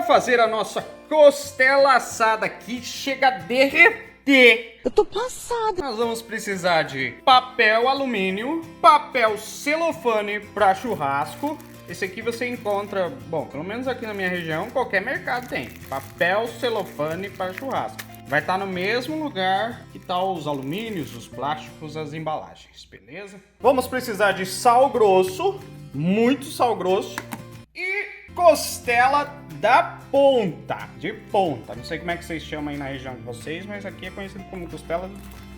fazer a nossa costela assada que chega a derreter. Eu tô passada. Nós vamos precisar de papel alumínio, papel celofane para churrasco. Esse aqui você encontra, bom, pelo menos aqui na minha região, qualquer mercado tem. Papel celofane para churrasco. Vai estar no mesmo lugar que tá os alumínios, os plásticos, as embalagens, beleza? Vamos precisar de sal grosso, muito sal grosso e costela da ponta, de ponta. Não sei como é que vocês chamam aí na região de vocês, mas aqui é conhecido como costela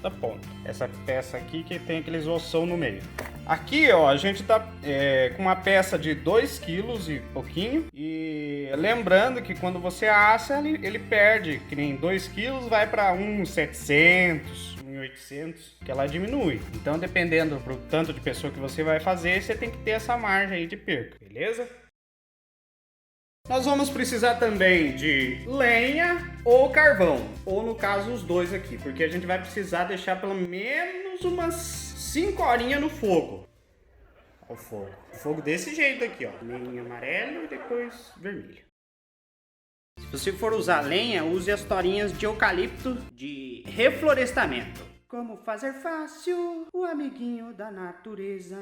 da ponta. Essa peça aqui que tem aqueles ossão no meio. Aqui, ó, a gente tá com uma peça de 2 kg e pouquinho. E lembrando que quando você assa, ele perde, que nem 2 kg vai para 1.700, 1.800, que ela diminui. Então, dependendo do tanto de pessoa que você vai fazer, você tem que ter essa margem aí de perca, beleza? Nós vamos precisar também de lenha ou carvão, ou no caso os dois aqui, porque a gente vai precisar deixar pelo menos umas 5 horinhas no fogo. Olha o fogo. O fogo desse jeito aqui, ó. Meio amarelo e depois vermelho. Se você for usar lenha, use as torinhas de eucalipto de reflorestamento. Como fazer fácil o amiguinho da natureza.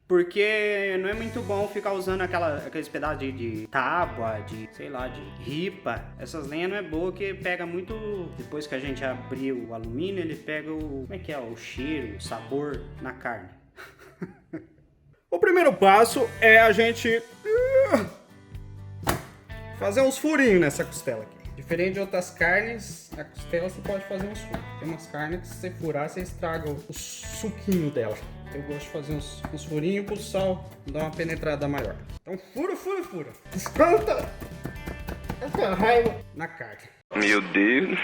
Porque não é muito bom ficar usando aqueles pedaços de tábua, de, sei lá, de ripa. Essas lenhas não é boa, que pega muito... Depois que a gente abrir o alumínio, ele pega o... Como é que é? O cheiro, o sabor na carne. O primeiro passo é a gente... fazer uns furinhos nessa costela aqui. Diferente de outras carnes, a costela você pode fazer uns furos. Tem umas carnes que se você furar, você estraga o suquinho dela. Eu gosto de fazer uns furinhos pro sal dar uma penetrada maior. Então fura. Desconta essa raiva na carne. Meu Deus.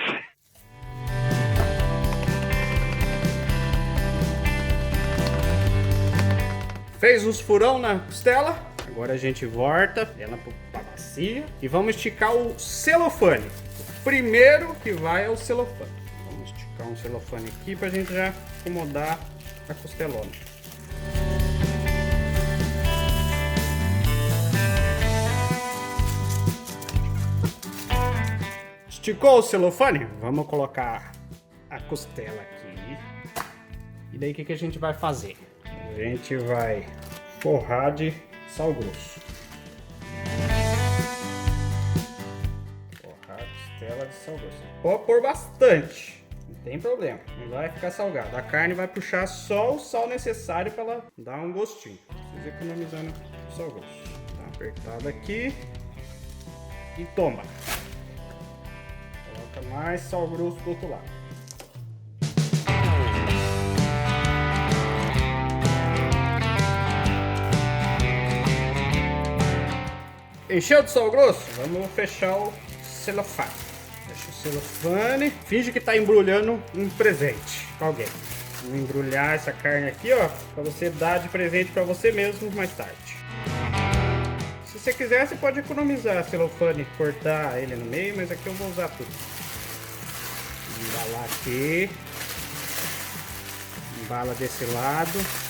Fez uns furão na costela. Agora a gente volta ela pra bacia e vamos esticar o celofane. O primeiro que vai é o celofane. Vamos esticar um celofane aqui pra gente já acomodar a costelona. Esticou o celofane? Vamos colocar a costela aqui. E daí o que a gente vai fazer? A gente vai forrar de sal grosso. Forrar a costela de sal grosso. Pode pôr bastante. Não tem problema, não vai ficar salgado. A carne vai puxar só o sal necessário para ela dar um gostinho. Precisa economizar no sal grosso. Dá uma apertada aqui e toma. Coloca mais sal grosso do outro lado. Encheu de sal grosso? Vamos fechar o celofane. Fecha o celofane. Finge que tá embrulhando um presente pra alguém. Vamos embrulhar essa carne aqui, ó, pra você dar de presente pra você mesmo mais tarde. Se você quiser, você pode economizar celofane, cortar ele no meio, mas aqui eu vou usar tudo. Embalar aqui. Embala desse lado.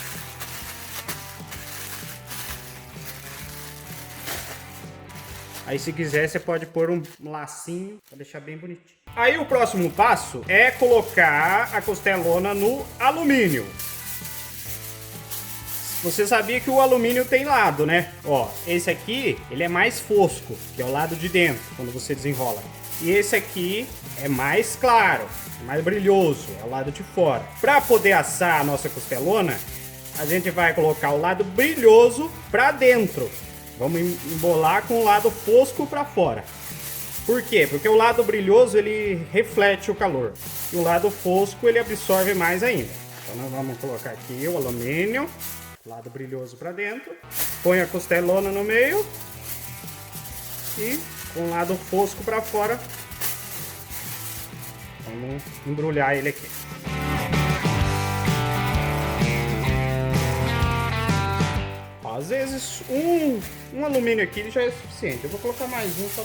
Aí se quiser você pode pôr um lacinho para deixar bem bonitinho. Aí o próximo passo é colocar a costelona no alumínio. Você sabia que o alumínio tem lado, né? Ó, esse aqui, ele é mais fosco, que é o lado de dentro, quando você desenrola. E esse aqui é mais claro, mais brilhoso, é o lado de fora. Para poder assar a nossa costelona, a gente vai colocar o lado brilhoso para dentro. Vamos embolar com o lado fosco para fora. Por quê? Porque o lado brilhoso ele reflete o calor. E o lado fosco ele absorve mais ainda. Então nós vamos colocar aqui o alumínio. Lado brilhoso para dentro. Põe a costelona no meio. E com o lado fosco para fora. Vamos embrulhar ele aqui. Às vezes um alumínio aqui já é suficiente. Eu vou colocar mais um só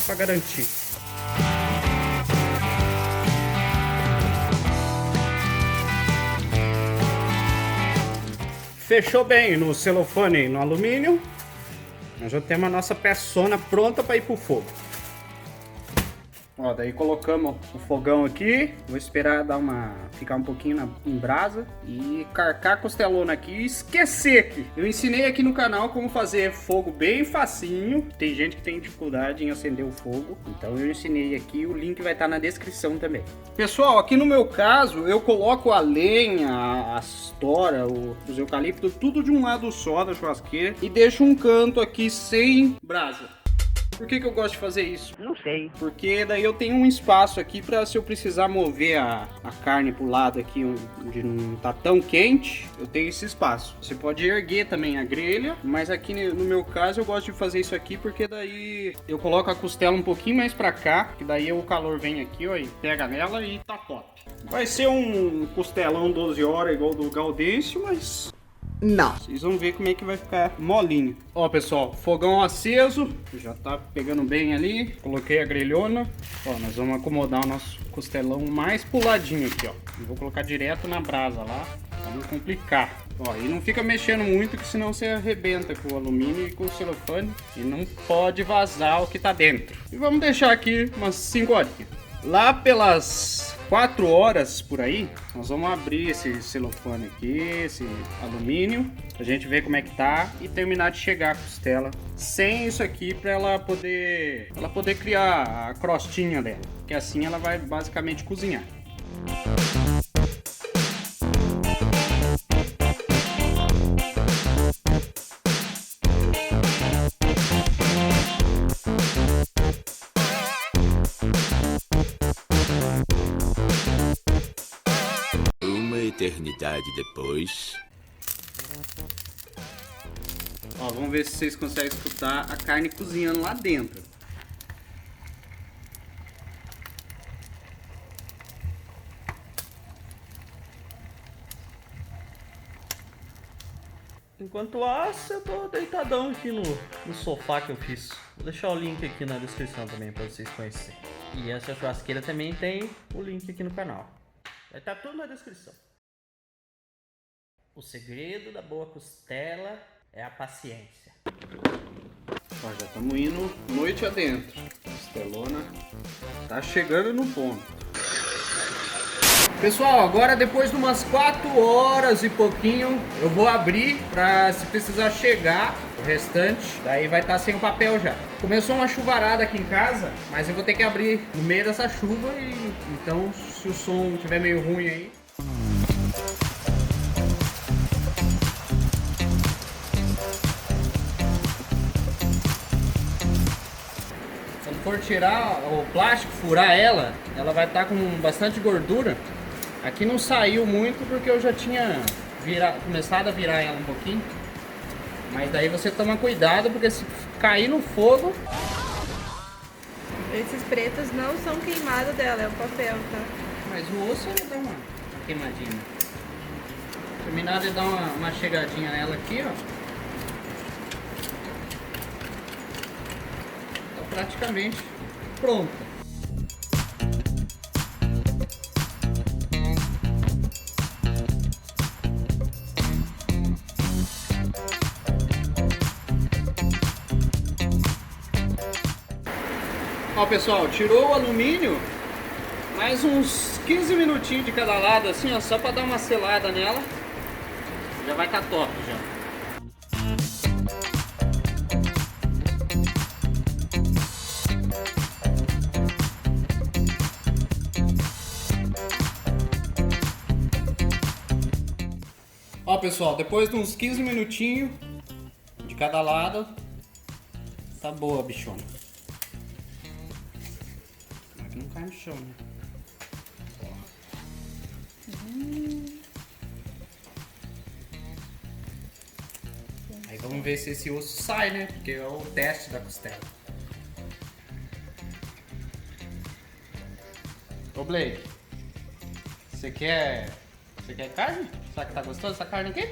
para garantir. Fechou bem no celofane e no alumínio. Nós já temos a nossa peçona pronta para ir pro fogo. Ó, daí colocamos o fogão aqui. Vou esperar ficar um pouquinho em brasa e carcar a costelona aqui e esquecer aqui. Eu ensinei aqui no canal como fazer fogo bem facinho. Tem gente que tem dificuldade em acender o fogo, então eu ensinei aqui. O link vai estar na descrição também. Pessoal, aqui no meu caso, eu coloco a lenha, a estora, os eucaliptos, tudo de um lado só da churrasqueira e deixo um canto aqui sem brasa. Por que eu gosto de fazer isso? Não sei. Porque daí eu tenho um espaço aqui para, se eu precisar mover a carne pro lado aqui onde não tá tão quente, eu tenho esse espaço. Você pode erguer também a grelha, mas aqui no meu caso eu gosto de fazer isso aqui porque daí eu coloco a costela um pouquinho mais para cá, que daí o calor vem aqui, ó, e pega nela e tá top. Vai ser um costelão 12 horas igual do Gaudêncio, mas... não. Vocês vão ver como é que vai ficar molinho. Ó, pessoal, fogão aceso. Já tá pegando bem ali. Coloquei a grelhona. Ó, nós vamos acomodar o nosso costelão mais pro ladinho aqui, ó. Eu vou colocar direto na brasa lá, pra não complicar. Ó, e não fica mexendo muito, que senão você arrebenta com o alumínio e com o celofane. E não pode vazar o que tá dentro. E vamos deixar aqui umas 5 horinhas. Lá pelas 4 horas por aí, nós vamos abrir esse celofane aqui, esse alumínio, pra gente ver como é que tá e terminar de chegar a costela sem isso aqui, pra ela poder criar a crostinha dela, que assim ela vai basicamente cozinhar. Eternidade depois. Ó, vamos ver se vocês conseguem escutar a carne cozinhando lá dentro. Enquanto assa, eu tô deitadão aqui no sofá que eu fiz. Vou deixar o link aqui na descrição também pra vocês conhecerem. E essa churrasqueira também tem o link aqui no canal. Vai estar tudo na descrição. O segredo da boa costela é a paciência. Ó, já estamos indo noite adentro. Costelona tá chegando no ponto. Pessoal, agora depois de umas 4 horas e pouquinho, eu vou abrir pra, se precisar chegar o restante, daí vai estar sem o papel já. Começou uma chuvarada aqui em casa, mas eu vou ter que abrir no meio dessa chuva e então se o som estiver meio ruim aí... Quando for tirar o plástico, furar ela, ela vai estar com bastante gordura. Aqui não saiu muito porque eu já tinha começado a virar ela um pouquinho. Mas daí você toma cuidado porque se cair no fogo... Esses pretos não são queimados dela, é o papel, tá? Mas o osso ele dá uma queimadinha. Terminado de dar uma chegadinha nela aqui, ó. Tá praticamente pronta. Ó, pessoal, tirou o alumínio, mais uns 15 minutinhos de cada lado, assim, ó, só pra dar uma selada nela. Já vai estar top, já. Ó, pessoal, depois de uns 15 minutinhos de cada lado, tá boa a bichona. Aqui não cai no chão, né? Aí vamos ver se esse osso sai, né? Porque é o teste da costela. Ô Blake, você quer carne? Será que tá gostoso essa carne aqui?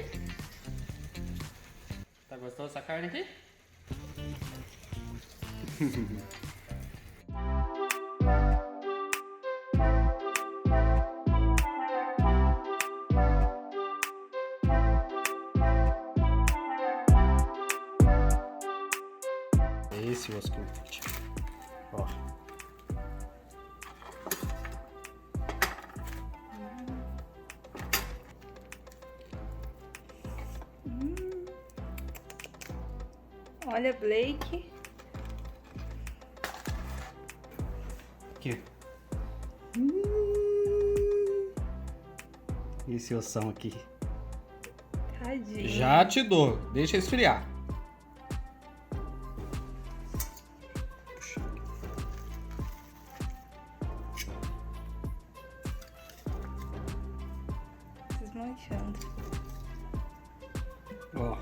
Tá gostoso essa carne aqui? esse osso aqui. Ó. Olha, Blake. Aqui. Esse ossão aqui. Tadinho. Já te dou. Deixa esfriar. Desmanchando. Ó.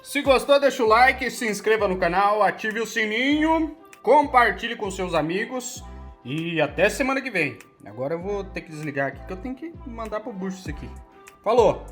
Se gostou, deixa o like, se inscreva no canal, ative o sininho, compartilhe com seus amigos e até semana que vem. Agora eu vou ter que desligar aqui que eu tenho que mandar pro bucho isso aqui. Falou!